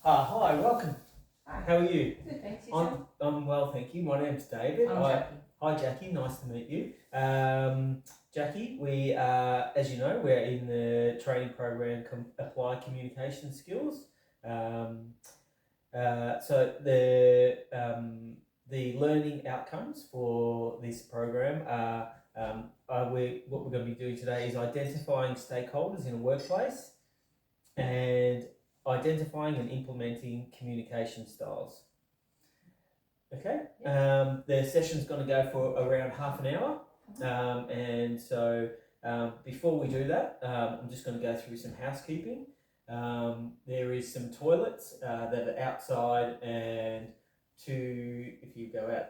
Hi, welcome. Hi. How are you? Good, thanks. I'm, Yourself? I'm well, thank you. My name's David. I'm Jackie. Hi, Jackie. Nice to meet you. Jackie, we as you know, we're in the training program Apply Communication Skills. Um, so the learning outcomes for this program what we're going to be doing today is identifying stakeholders in a workplace and identifying and implementing communication styles. Okay. The session's going to go for around half an hour. And so before we do that, I'm just going to go through some housekeeping. There is some toilets that are outside, and if you go out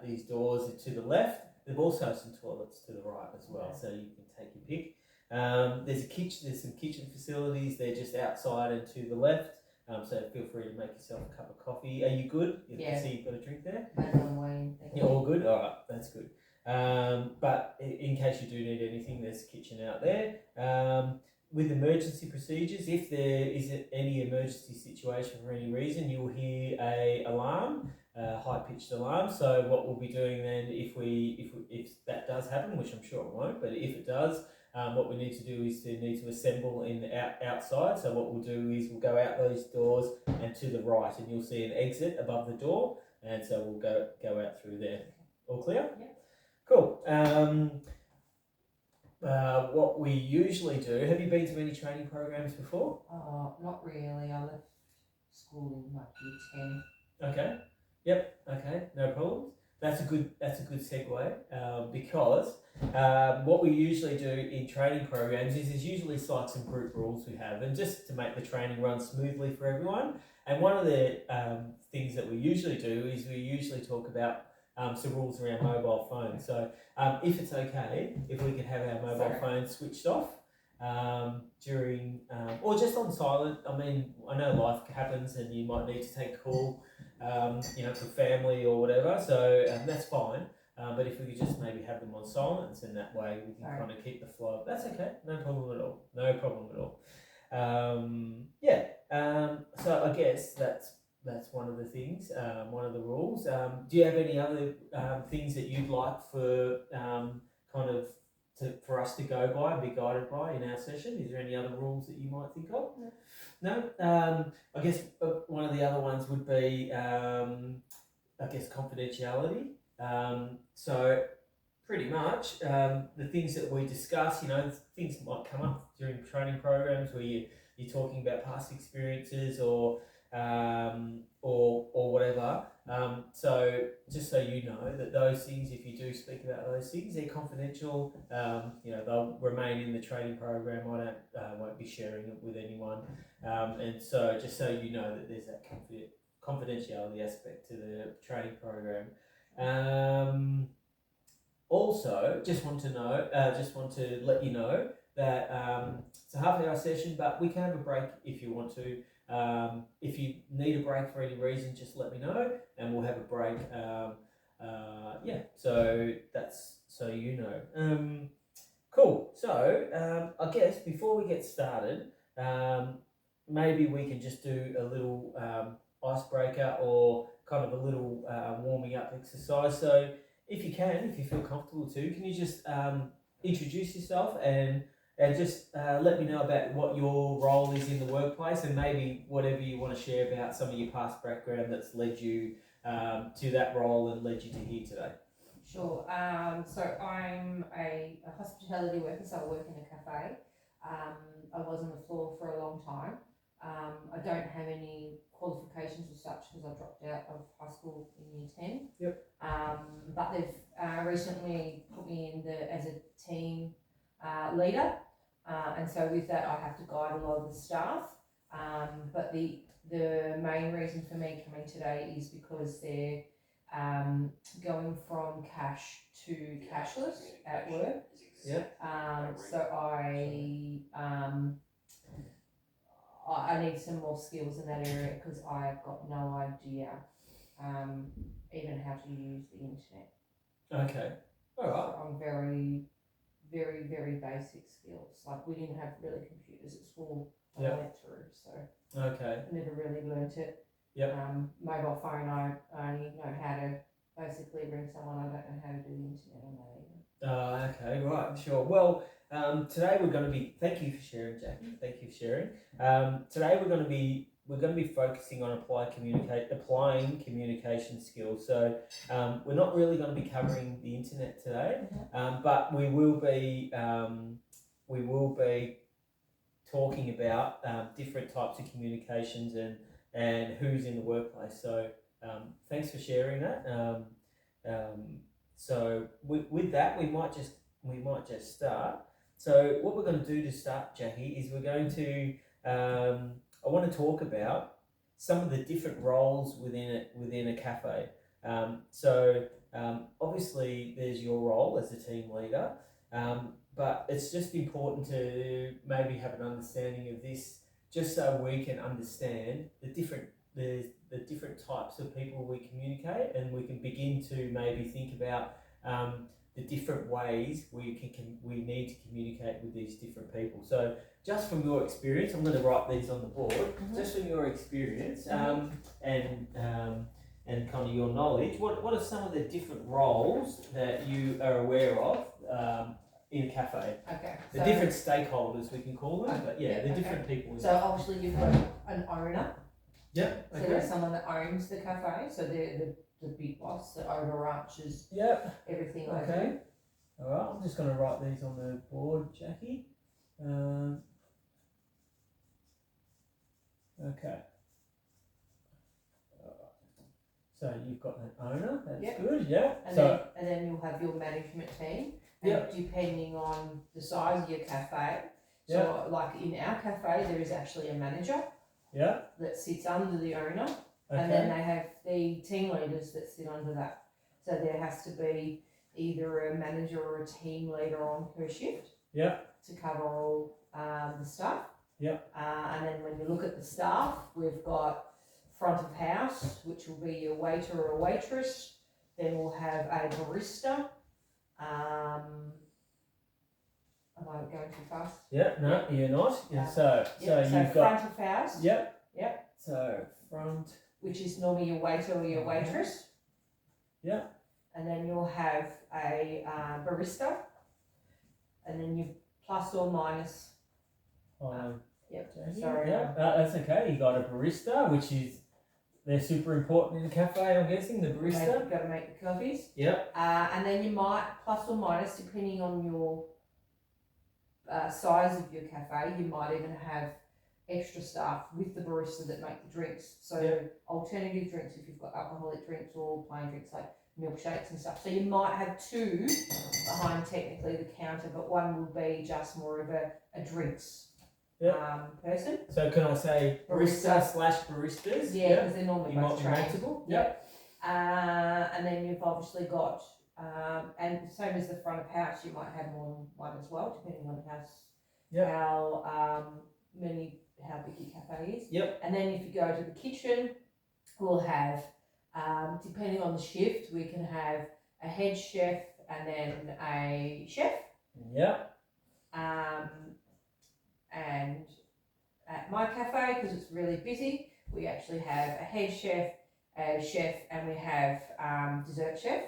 these doors to the left, there's also some toilets to the right as well, so you can take your pick. There's some kitchen facilities. They're just outside and to the left. So feel free to make yourself a cup of coffee. Are you good? Yeah. I see you've got a drink there. Wayne. You're all good? All right, that's good. But in case you do need anything, there's a kitchen out there. With emergency procedures, if there is any emergency situation for any reason, you'll hear a alarm, a high-pitched alarm. So what we'll be doing then, if that does happen, which I'm sure it won't, but if it does, what we need to do is need to assemble in the outside. So what we'll do is we'll go out those doors and to the right, and you'll see an exit above the door, and so we'll go out through there. All clear? Yeah. Cool. What we usually do, have you been to any training programs before? Not really. I left school in like year 10. Okay. Yep. Okay. No problems. That's a good segue because what we usually do in training programs is there's usually like some group rules we have, and just to make the training run smoothly for everyone. And one of the things that we usually do is we usually talk about some rules around mobile phones. So if it's okay, if we could have our mobile phones switched off during, or just on silent. I mean, I know life happens and you might need to take a call, for family or whatever. So that's fine. But if we could just maybe have them on silence, and that way we can kind of keep the flow. That's okay. No problem at all. No problem at all. So I guess that's one of the things, one of the rules. Do you have any other things that you'd like for for us to go by and be guided by in our session? Is there any other rules that you might think of? No. I guess one of the other ones would be, confidentiality. So pretty much the things that we discuss, things might come up during training programs where you're talking about past experiences or whatever. So just so you know that those things, if you do speak about those things, they're confidential. They'll remain in the training program. I won't be sharing it with anyone. And so just so you know that there's that confidentiality aspect to the training program. Also, just want to let you know that it's a half an hour session, but we can have a break if you want to. If you need a break for any reason, just let me know, and we'll have a break. So that's so you know. Cool. So I guess before we get started, maybe we can just do a little icebreaker or kind of a little warming up exercise. So if you feel comfortable to, can you just introduce yourself and just let me know about what your role is in the workplace, and maybe whatever you want to share about some of your past background that's led you to that role and led you to here today. Sure. So I'm a hospitality worker, so I work in a cafe. I was on the floor for a long time. I don't have any qualifications as such because I dropped out of high school in year 10. Yep. But they've recently put me in as a team leader, and so with that I have to guide a lot of the staff. But the main reason for me coming today is because they're going from cash to cashless at work. Yep. So I need some more skills in that area because I've got no idea even how to use the internet. Okay. All right. So I'm very very, very basic skills. Like we didn't have really computers at school when Yeah. I went through, so Okay. I never really learnt it. Yep. Mobile phone, I only know how to basically ring someone. I don't know how to do the internet on that either. Okay, right, sure. Well, today we're going to be. Thank you for sharing, Jackie. Thank you for sharing. Today we're going to be focusing on applying communication skills. So we're not really going to be covering the internet today, but we will be talking about different types of communications and who's in the workplace. So thanks for sharing that. So with that, we might just start. So what we're going to do to start, Jackie, is we're going to I want to talk about some of the different roles within a cafe. Obviously there's your role as a team leader, but it's just important to maybe have an understanding of this, just so we can understand the different types of people we communicate, and we can begin to maybe think about the different ways we need to communicate with these different people. So just from your experience, I'm going to write these on the board. Just from your experience and kind of your knowledge, what are some of the different roles that you are aware of in a cafe? Okay. The different stakeholders, we can call them, but yeah, the different people. So obviously you've got an owner. Yeah. So there's someone that owns the cafe. So they're the big boss that overarches everything I do. All right. I'm just going to write these on the board, Jackie. Okay. So you've got an owner. That's good. Yeah. And then you'll have your management team. And depending on the size of your cafe. So like in our cafe, there is actually a manager. Yeah. That sits under the owner, and then they have the team leaders that sit under that. So there has to be either a manager or a team leader on per shift. Yeah. To cover all the staff. Yeah. And then when you look at the staff, we've got front of house, which will be your waiter or waitress. Then we'll have a barista. Am I going too fast? Yeah, no, you're not. So you've front got of house. Yep. Yep. So front. Which is normally your waiter or your waitress. Yeah. And then you'll have a barista. And then you plus or minus. Sorry. Yeah, that's okay. You got a barista, which is they're super important in a cafe. I'm guessing the barista. You've got to make the coffees. Yep. And then you might plus or minus, depending on your size of your cafe, you might even have extra staff with the barista that make the drinks. So alternative drinks, if you've got alcoholic drinks or plain drinks like milkshakes and stuff. So you might have two behind technically the counter, but one will be just more of a drinks person. So can I say barista/baristas? Yeah, because they're normally both trained. Multiple. And then you've obviously got and same as the front of house, you might have more than one as well, depending on how big your cafe is. Yep. And then if you go to the kitchen, we'll have depending on the shift, we can have a head chef and then a chef. Yep. And at my cafe, because it's really busy, we actually have a head chef, a chef, and we have dessert chef.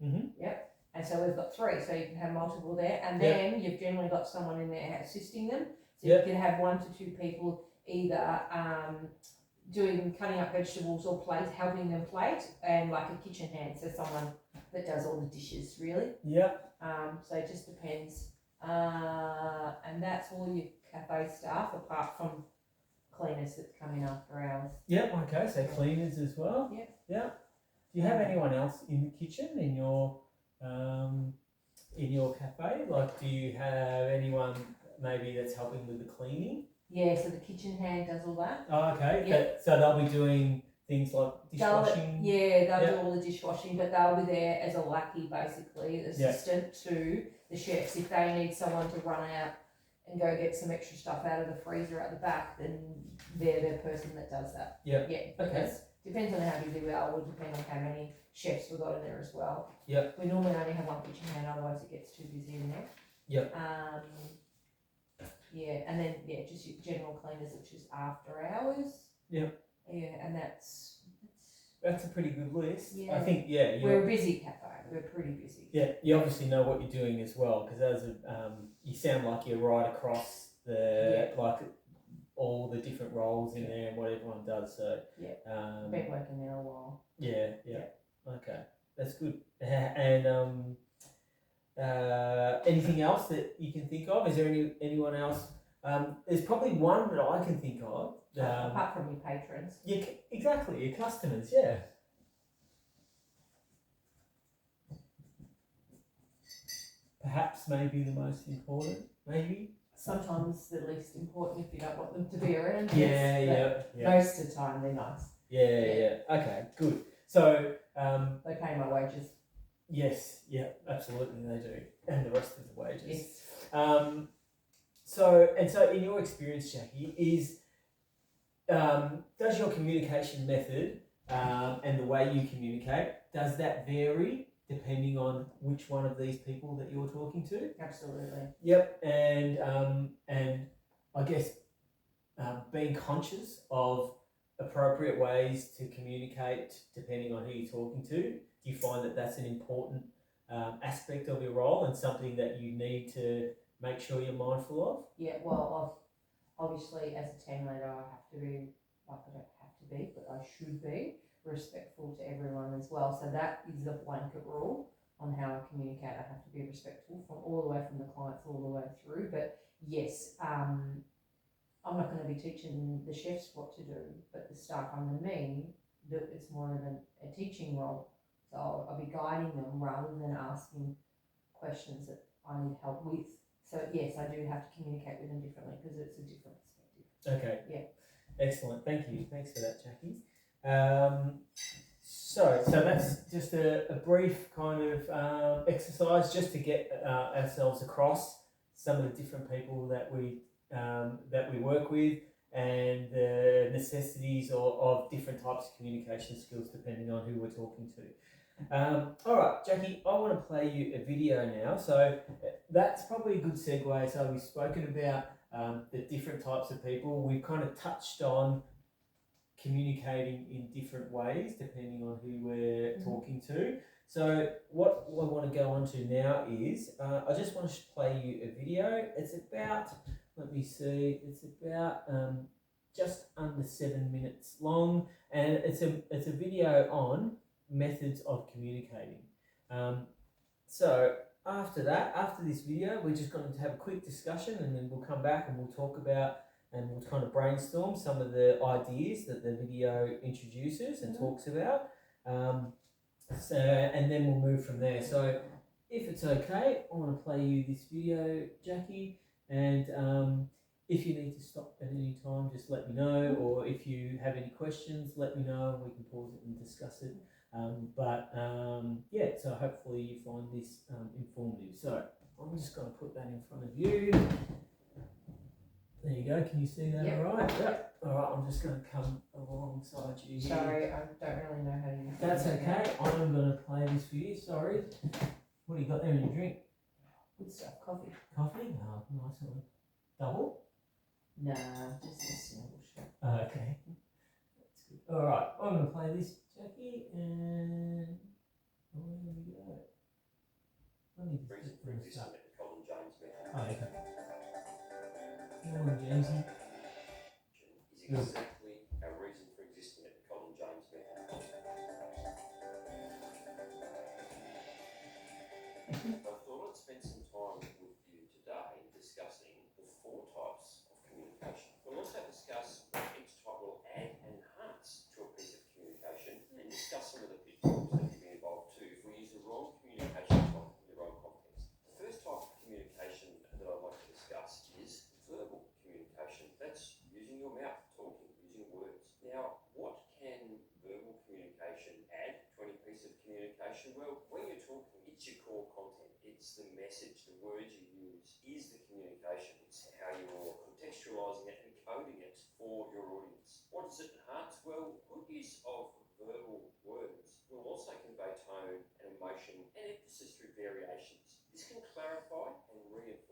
Yep. And so we've got three, so you can have multiple there, and then you've generally got someone in there assisting them. So you can have 1 to 2 people either cutting up vegetables or helping them plate, and like a kitchen hand, so someone that does all the dishes really. Yep. So it just depends. And that's all your cafe staff, apart from cleaners that come in after hours. Yep. Okay. So cleaners as well. Yep. Yep. Do you have anyone else in the kitchen in your cafe? Like, do you have anyone maybe that's helping with the cleaning? Yeah. So the kitchen hand does all that. Oh, okay. Yep. So they'll be doing things like dishwashing. They'll do all the dishwashing, but they'll be there as a lackey, basically, assistant to the chefs. If they need someone to run out and go get some extra stuff out of the freezer at the back, then they're the person that does that. Yeah. Yeah. Because depends on how busy we are, will depend on how many chefs we've got in there as well. Yep. We normally only have one kitchen hand, otherwise it gets too busy in there. Yep. Yeah, and then just your general cleaners, which is after hours. Yep. Yeah, and that's That's a pretty good list. I Yeah. think, we're a busy cafe. We're pretty busy. yeah, you obviously know what you're doing as well, because as you sound like you're right across the like all the different roles in there and what everyone does. So Been working there a while. yeah. Okay, that's good. And anything else that you can think of? Is there anyone else? There's probably one that I can think of. Apart from your patrons. Yeah, exactly. Your customers, yeah. Perhaps maybe the most important, maybe. Sometimes the least important if you don't want them to be around. Yeah. Most of the time they're nice. Yeah. Okay, good. So they pay my wages. Yes, yeah, absolutely they do, and the rest of the wages. Yes. So in your experience, Jackie, does your communication method and the way you communicate, does that vary depending on which one of these people that you're talking to? Absolutely. Yep, and I guess being conscious of appropriate ways to communicate depending on who you're talking to. Do you find that that's an important aspect of your role and something that you need to make sure you're mindful of? Yeah, well, obviously as a team leader, I have to be, like I don't have to be, but I should be respectful to everyone as well. So that is a blanket rule on how I communicate. I have to be respectful from all the way from the clients all the way through. But yes, I'm not going to be teaching the chefs what to do, but the staff under me, it's more of a teaching role. So I'll be guiding them rather than asking questions that I need help with. So yes, I do have to communicate with them differently because it's a different perspective. Okay. Yeah. Excellent. Thank you. Thanks for that, Jackie. So that's just a brief kind of exercise just to get ourselves across some of the different people that we work with and the necessities of different types of communication skills depending on who we're talking to. All right, Jackie, I want to play you a video now. So that's probably a good segue. So we've spoken about the different types of people. We've kind of touched on communicating in different ways depending on who we're talking to. So what I want to go on to now is I just want to play you a video. It's about, let me see, it's about just under 7 minutes long, and it's a video on methods of communicating. So after this video, we're just going to have a quick discussion, and then we'll come back and we'll talk about and we'll kind of brainstorm some of the ideas that the video introduces and talks about. So, and then we'll move from there. So if it's okay, I want to play you this video, Jackie, and if you need to stop at any time, just let me know, or if you have any questions, let me know and we can pause it and discuss it. Yeah, so hopefully you find this informative. So I'm just going to put that in front of you. There you go, can you see that? Yep. All right? Yep. All right, I'm just going to come alongside you here. Sorry, I don't really know how to use it. That's okay, I'm going to play this for you, sorry. What do you got there in your drink? Good stuff, coffee. Coffee? Oh, nice one. Double? Nah, just a single shot. Okay. That's good. All right, I'm going to play this, Jackie, and where we go? Let me just get from the start. Oh, okay. Come on, Jamesy. Is exactly our reason for existing at the Colin James Method. I thought I'd spend some time with you today discussing the 4 types of communication. We'll also discuss what each type will add and enhance to a piece of communication and discuss some of the pitfalls that can be involved too if we use the wrong communication type in the wrong context. The first type of communication that I'd like to discuss is verbal communication. That's using your mouth, talking, using words. Now, what can verbal communication add to any piece of communication? Well, when you're talking, it's your core content. It's the message, the words you use is the communication. It's how you're contextualising it and coding it for your audience. What does it enhance? Well, good use of verbal words will also convey tone and emotion and emphasis through variations. This can clarify and reinforce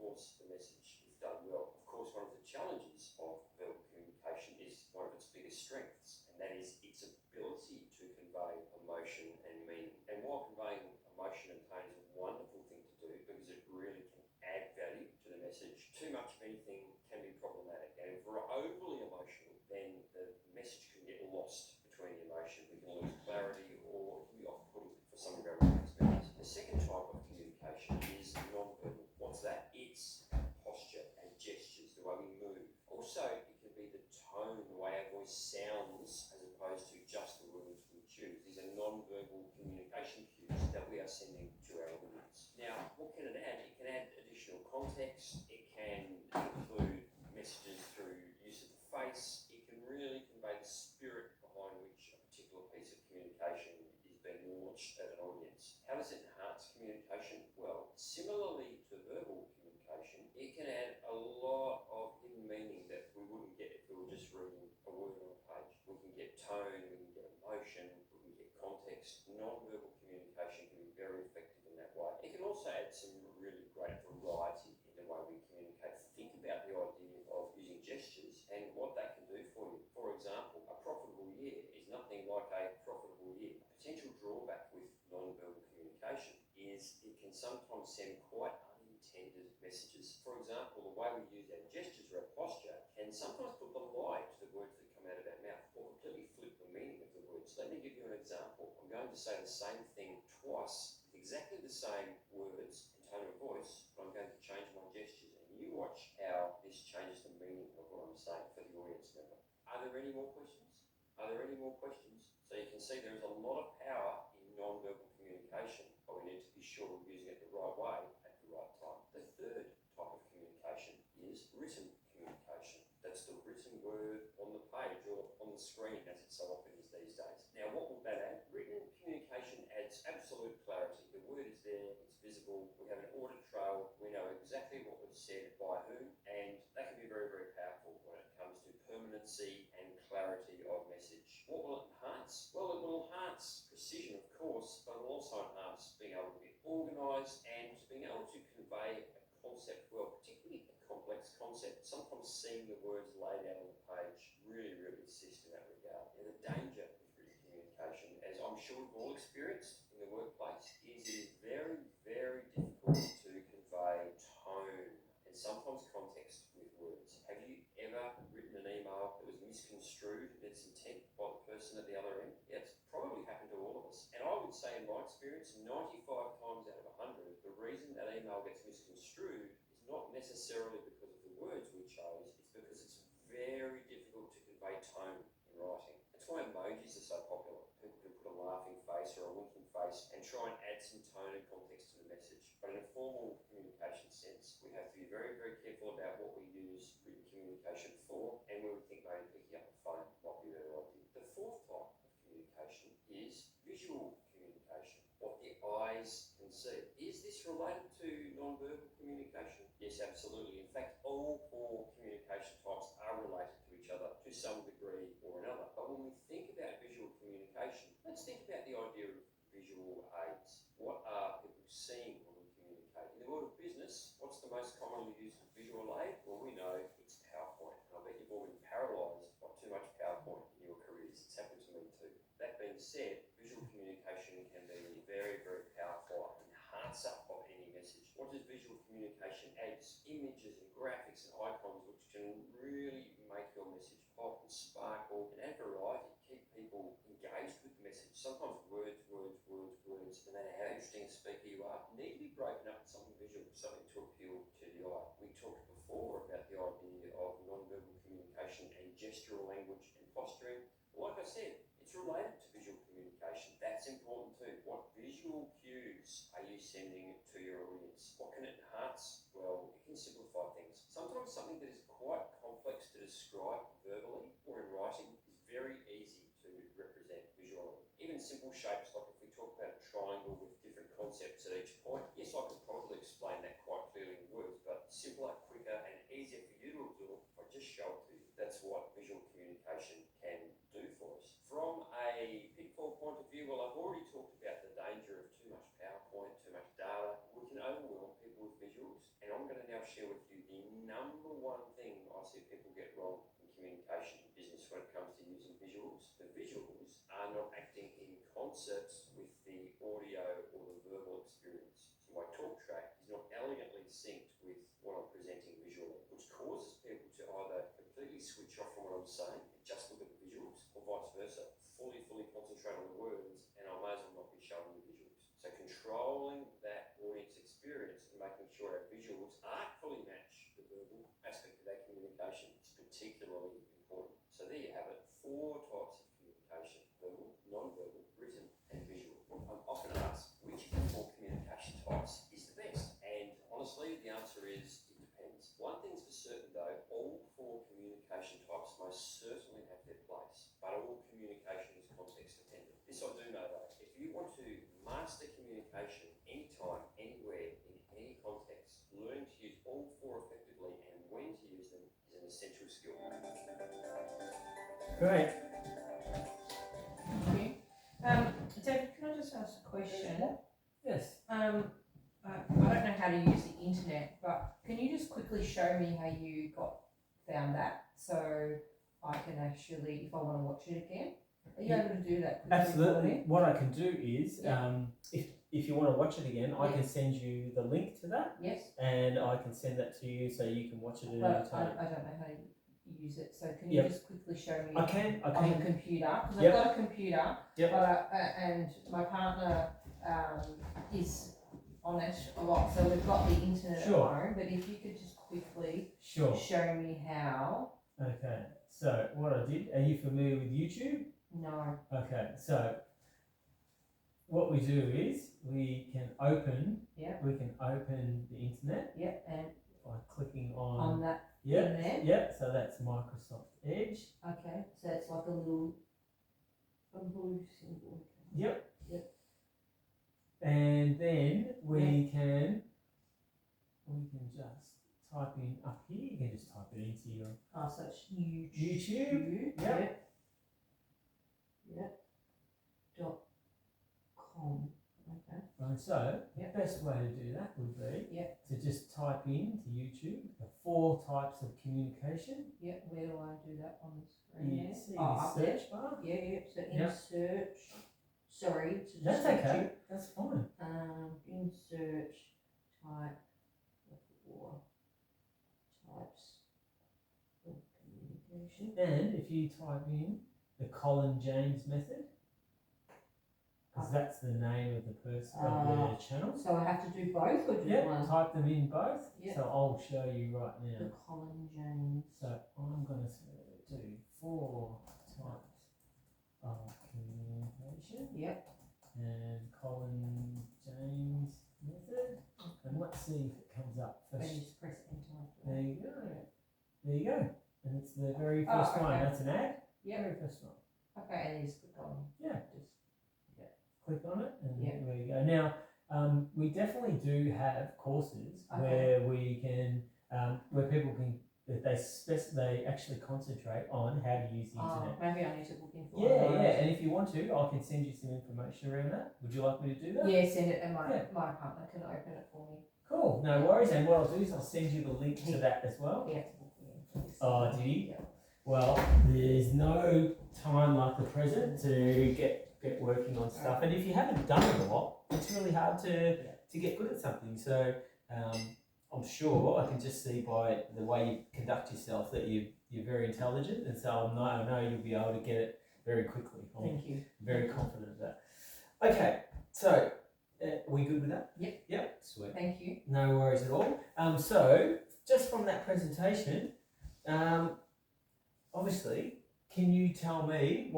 context, it can include messages through use of the face, it can really convey the spirit behind which a particular piece of communication is being launched at an audience. How does it enhance communication? Well, similarly to verbal communication, it can add a lot of hidden meaning that we wouldn't get if we were just reading a word on a page. We can get tone, we can get emotion, we can get context. Non-verbal communication can be very effective in that way. It can also add some really great variety in the way we communicate. Think about the idea of using gestures and what that can do for you. For example, a profitable year is nothing like a profitable year. A potential drawback with non-verbal communication is it can sometimes send quite unintended messages. For example, the way we use our gestures or our posture can sometimes put the lie to the words that come out of our mouth or completely flip the meaning of the words. Let me give you an example. I'm going to say the same thing twice with exactly the same words and tone of voice, but I'm going to change my gestures, and you watch how this changes the meaning of what I'm saying for the audience member. Are there any more questions? Are there any more questions? So you can see there is a lot of power in non-verbal communication, but we need to be sure we're using it the right way at the right time. The third type of communication is written communication. That's the written word on the page or on the screen, as it so often is these days. Now, what will that add? Written communication adds absolute clarity. The word is there, it's visible, we have an audit trail, we know exactly what was said by whom, and that can be very, very powerful when it comes to permanency and clarity of message. What will it enhance? Well, it will enhance precision, of course, but it will also enhance being able to be organised and being able to convey a concept well, particularly a complex concept. Sometimes seeing the words laid out on the page really, really assist in that regard. And the danger with written communication, as I'm sure we've all experienced in the workplace, is it is very, very difficult to convey tone and sometimes context with words. Have you ever written an email that was misconstrued in its intent by the person at the other end? Yeah, it's probably happened to all of us. And I would say in my experience, 95 times out of 100, the reason that email gets misconstrued is not necessarily because of the words we chose, it's because it's very difficult to convey tone in writing. That's why emojis are so popular. People can put a laughing face or a winking face and try and add some tone and context to the message. But in a formal communication sense, we have to be very, very careful about what we use written communication for, and we would think maybe picking up the phone might be a better idea. The fourth type of communication is visual communication, what the eyes can see. Is this related to non-verbal communication? Yes, absolutely. In fact, all four communication types are related to each other to some degree or another. But when we think about visual communication, let's think about the idea of visual aids. What are people seeing when we communicate? In the world of business, what's the most commonly used visual aid? Well, we know it's PowerPoint. And I bet you've all been paralysed by too much PowerPoint in your careers. It's happened to me too. That being said, visual communication can be a very, very powerful enhancer of any message. What does visual communication add? Images and graphics and icons which can really make your message pop and sparkle and add variety, keep people engaged with the message. Sometimes words, no matter how interesting a speaker you are, need to be broken up with something visual, something to appeal to the eye. We talked before about the idea of non-verbal communication and gestural language and posturing. Like I said, it's related to visual communication. That's important too. What visual cues are you sending to your audience? What can it enhance? Well, it can simplify things. Sometimes something that is quite complex to describe verbally or in writing is very easy to represent visually. Even simple shapes, like if we talk about a triangle with different concepts at each point, yes, I could probably explain that quite clearly in words, but simpler, quicker, and easier for you to absorb if I just show it to you. That's what visual communication can do for us. From a pitfall point of view, well, I've already talked about the danger of too much PowerPoint, too much data. We can overwhelm people with visuals, and I'm going to now share with you the number one thing I see people get wrong in communication in business when it comes to using visuals. The visuals are not acting in concert with the audio or the verbal experience. So my talk track is not elegantly synced with what I'm presenting visually, which causes people to either completely switch off from what I'm saying and just look at the visuals, or vice versa, fully concentrate on the words, and I may as well not be showing the visuals. So controlling that audience experience and making sure our visuals artfully match the verbal aspect of that communication is particularly important. So there you have it, 4 types of communication: verbal, non-verbal, written, and visual. I'm often asked which of the 4 communication types is the best, and honestly the answer is skill. Great. Thank you. David, can I just ask a question? Yes. I don't know how to use the internet, but can you just quickly show me how you found that, so I can actually, if I want to watch it again, are you able to do that quickly for Absolutely. me? What I can do is, Yeah. if you want to watch it again, I Yeah. can send you the link to that, Yes, and I can send that to you so you can watch it at any but I time. don't know how to use it, so can you Yep. just quickly show me I can. on the computer? Because Yep. I've got a computer, Yep. but and my partner is on it a lot, so we've got the internet Sure. at home. But if you could just quickly Sure. show me how. Okay. So what I did. Are you familiar with YouTube? No. Okay. So what we do is we can open. Yeah. We can open the internet Yeah, and by clicking on on. that Yeah. in there. Yeah. So that's Microsoft Edge. Okay, so it's like a blue symbol. Yep. Yep. And then we can just type in up here. You can just type it into your Oh, so it's YouTube. YouTube. Yep. Yep. .com. Okay. Right. So Yep. the best way to do that would be Yep. to just type into YouTube the 4 types of communication. Yep. Where do I do that on the screen? You there? see Oh, the up there. search bar. Yeah. Yep. So in Yep. search. Sorry. To just That's search okay. it. That's fine. In search, type the 4 types of communication. And if you type in the Colin James method, because that's the name of the person of the channel. So I have to do both or just Yeah, one? type them in both. Yep. So I'll show you right now. The Colin James. So I'm going to do 4 types of communication. Yep. And Colin James method. And let's see if it comes up And first. you just press enter after There that. you go. There you go. And it's the very first one. okay. That's an ad. Yep. Very first one. Okay, and you just click on. Yeah. Just Click on it and Yeah. there you go. Now, we definitely do have courses Okay. where we can, where people can, they actually concentrate on how to use the internet. maybe I need to look in for Yeah, one of yeah, those. and if you want to, I can send you some information around that. Would you like me to do that? Yeah, send it, and Yeah. my partner can open it for me. Cool, no worries. And what I'll do is I'll send you the link to that as well. He had to book me in for this. Oh, did he? Yeah. Well, there's no time like the present to get working on stuff. And if you haven't done it a lot, it's really hard to get good at something. So I'm sure I can just see by the way you conduct yourself that you're very intelligent, and so I know you'll be able to get it very quickly. I'm Thank you. very confident of that. Okay, so we good with that? Yep. Yep, sweet. Thank you. No worries at all. So just from that presentation, obviously, can you tell me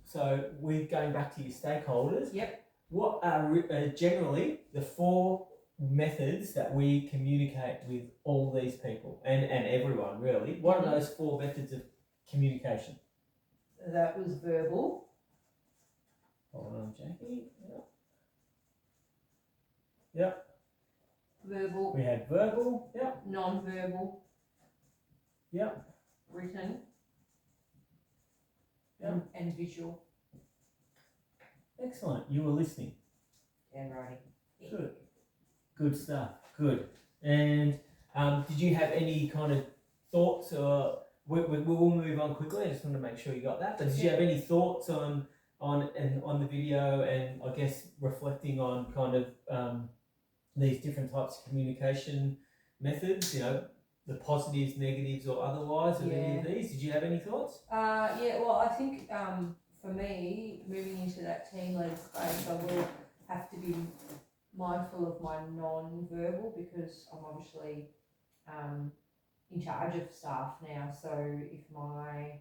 so we're going back to your stakeholders. Yep. What are generally the 4 methods that we communicate with all these people and everyone really? What are those 4 methods of communication? That was verbal, Hold on, Jackie. Yep. verbal, We had verbal. Yep. non-verbal, Yep. written, Yep. and visual Excellent. You were listening. and writing. Good. Good stuff. Good. And did you have any kind of thoughts, or we'll move on quickly? I just want to make sure you got that. But did you have any thoughts on the video, and I guess reflecting on kind of these different types of communication methods? You know, the positives, negatives, or otherwise of any of these. Did you have any thoughts? Yeah, well, I think for me, moving into that team lead space, I will have to be mindful of my non-verbal, because I'm obviously in charge of staff now. So if my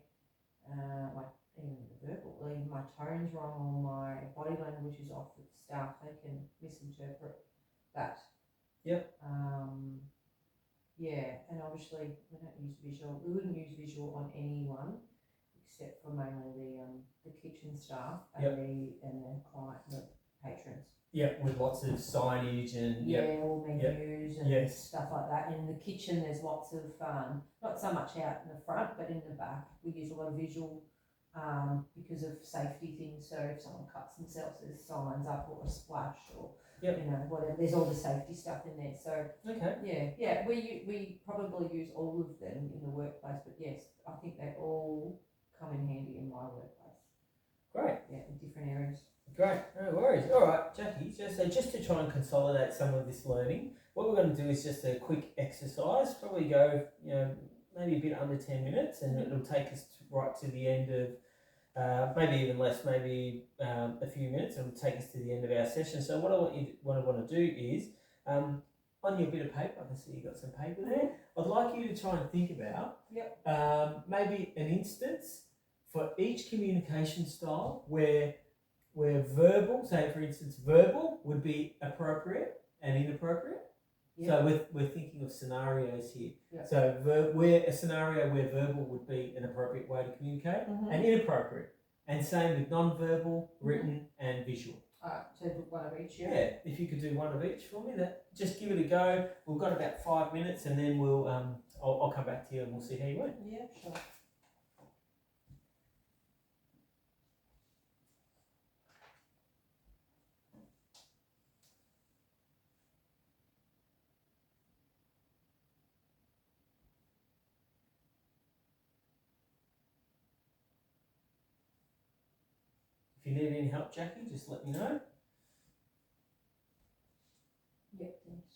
even the verbal, even my tone's wrong or my body language is off with staff, they can misinterpret that. Yep. Yeah, and obviously we don't use visual. We wouldn't use visual on anyone except for mainly the kitchen staff and Yep. the client, the patrons. Yeah, with lots of signage and All menus and Yes. stuff like that. In the kitchen, there's lots of not so much out in the front, but in the back, we use a lot of visual because of safety things. So if someone cuts themselves, there's signs up or a splash or Yep. you know whatever. There's all the safety stuff in there. So Okay. we probably use all of them in the workplace, but yes, I think they all come in handy in my workplace. Great. Yeah, in different areas. Great, no worries. All right, Jackie, just to try and consolidate some of this learning, what we're going to do is just a quick exercise, probably go, maybe a bit under 10 minutes, and it'll take us right to the end of, maybe even less, maybe a few minutes, it'll take us to the end of our session. So what I want to do is, on your bit of paper, I can see you've got some paper there, I'd like you to try and think about maybe an instance for each communication style where verbal, say for instance, verbal would be appropriate and inappropriate. Yep. So we're thinking of scenarios here. Yep. So where a scenario where verbal would be an appropriate way to communicate and inappropriate. And same with non-verbal, written and visual. Alright, so one of each, Yeah, if you could do one of each for me, that just give it a go. We've got about 5 minutes and then we'll I'll come back to you and we'll see how you went. Yeah, sure. If you need any help, Jackie, just let me know. Yep, thanks.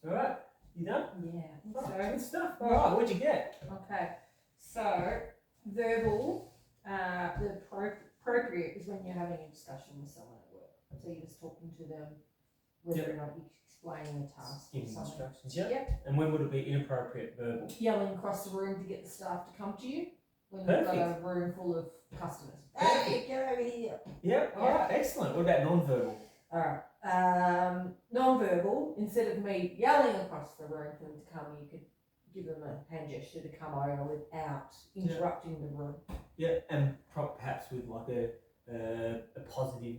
All right, you done? Yeah. Oh, So good stuff. All right, what'd you get? okay. So verbal, the appropriate is when you're having a discussion with someone at work. So you're just talking to them, whether or not you're explaining a task or Giving something. instructions, yeah. Yep. And when would it be inappropriate verbal? Yelling across the room to get the staff to come to you when you've got a room full of customers. Perfect. Hey, get over here. Yeah, all right, excellent. What about non-verbal? All right. Non-verbal, instead of me yelling across the room for them to come, you could give them a hand gesture to come over without interrupting the room. Yeah, and perhaps with like a positive,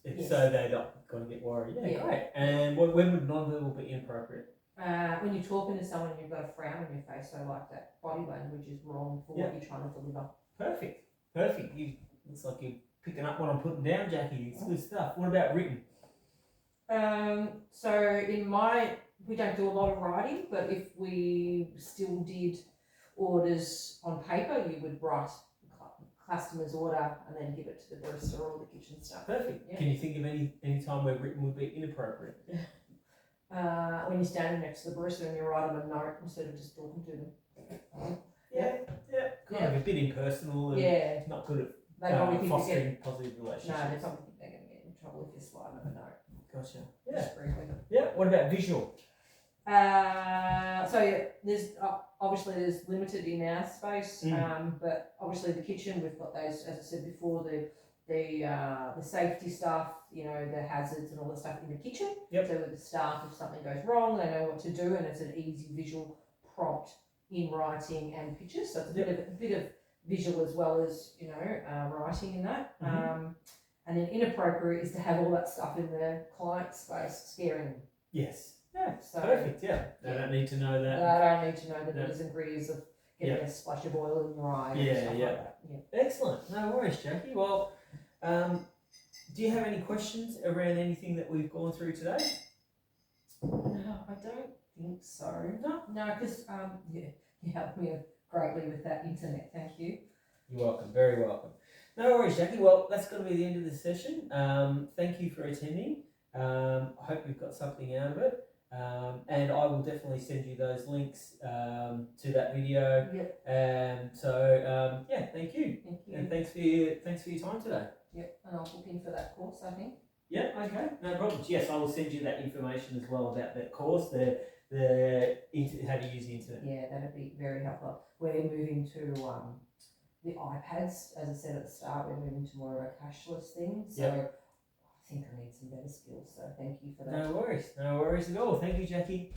Yes. so they're not going to get worried. Yeah, great. And when would non-verbal be inappropriate? When you're talking to someone and you've got a frown on your face, so like that body language is wrong for what you're trying to deliver. Perfect. Looks like you're picking up what I'm putting down, Jackie. It's good stuff. What about written? So we don't do a lot of writing, but if we still did orders on paper, you would write customer's order and then give it to the barista or the kitchen staff. Perfect. Yeah. Can you think of any time where written would be inappropriate? When you're standing next to the barista and you write them a note instead of just talking to them. Yeah. Kind of a bit impersonal and not good They at probably think fostering positive no, relationships. they probably think they're going to get in trouble if you slide them a note. Gotcha. Just briefly. Yeah. What about visual? There's obviously there's limited in our space, but obviously the kitchen we've got those, as I said before, the safety stuff, the hazards and all the stuff in the kitchen. Yep. So with the staff, if something goes wrong, they know what to do, and it's an easy visual prompt in writing and pictures. So it's a bit of visual as well as, you know, writing in that. And then inappropriate is to have all that stuff in the client space, scaring them. Yes. Yeah. So Perfect. Yeah. They yeah. don't need to know that. They don't need to know the No. nitties and gritties of getting a splash of oil in your eye. Yeah, and stuff yeah. Like that. Yeah. Excellent. No worries, Jackie. Well, do you have any questions around anything that we've gone through today? No, I don't think so. No, because you helped me greatly with that internet. Thank you. You're welcome. Very welcome. No worries, Jackie. Well, that's going to be the end of the session. Thank you for attending. I hope you've got something out of it. And I will definitely send you those links to that video. Yep. Yeah, thank you. Thank you. And thanks for your time today. Yep. And I'll book in for that course, I think. Yeah, okay, no problems. Yes, I will send you that information as well about that course, how to use the internet. Yeah, that'd be very helpful. We're moving to the iPads, as I said at the start. We're moving to more of a cashless thing. So I think I need some better skills. So thank you for that. No worries at all. Thank you, Jackie.